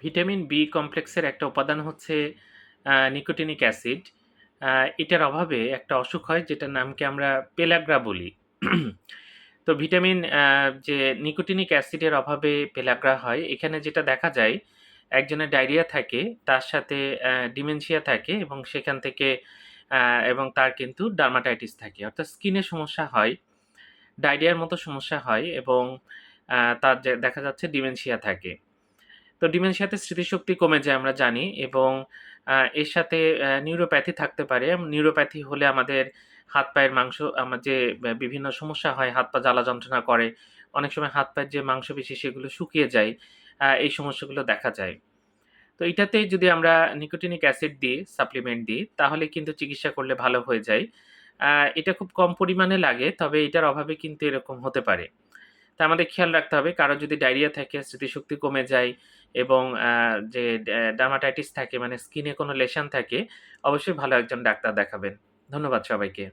Vitamin B কমপ্লেক্সের একটা উপাদান হচ্ছে নিকোটিনিক অ্যাসিড। এটার অভাবে একটা অসুখ হয় যেটার নামকে আমরা পেলাগ্রা বলি। তো ভিটামিন যে নিকোটিনিক অ্যাসিডের অভাবে পেলাগ্রা হয়, এখানে যেটা দেখা যায় একজনের ডায়রিয়া থাকে, তার সাথে ডিমেনশিয়া থাকে এবং সেখান থেকে এবং তার কিন্তু ডার্মাটাইটিস থাকে। অর্থাৎ স্কিনের সমস্যা হয়, ডায়রিয়ার মতো সমস্যা হয় এবং তার যে দেখা যাচ্ছে ডিমেনশিয়া থাকে। তো ডিমেনশিয়াতে স্মৃতিশক্তি কমে যায় আমরা জানি এবং এর সাথে নিউরোপ্যাথি থাকতে পারে। নিউরোপ্যাথি হলে আমাদের হাত-পায়ের মাংস যে বিভিন্ন সমস্যা হয়, হাত-পা জ্বালা যন্ত্রণা করে। অনেক সময় হাত-পায়ের যে মাংসপেশি সেগুলো শুকিয়ে যায়। এই সমস্যাগুলো দেখা যায়। তো এটাতে যদি আমরা নিকোটিনিক অ্যাসিড দিই, সাপ্লিমেন্ট দিই, তাহলে কিন্তু চিকিৎসা করলে ভালো হয়ে যায়। আ এটা খুব কম পরিমাণে লাগে, তবে এটার অভাবে কিন্তু এরকম হতে পারে। তা আমাদের খেয়াল রাখতে হবে কারো যদি ডায়রিয়া থাকে, স্মৃতিশক্তি কমে যায় এবং যে ডার্মাটাইটিস থাকে মানে স্কিনে কোনো লেশন থাকে, অবশ্যই ভালো একজন ডাক্তার দেখাবেন। ধন্যবাদ সবাইকে।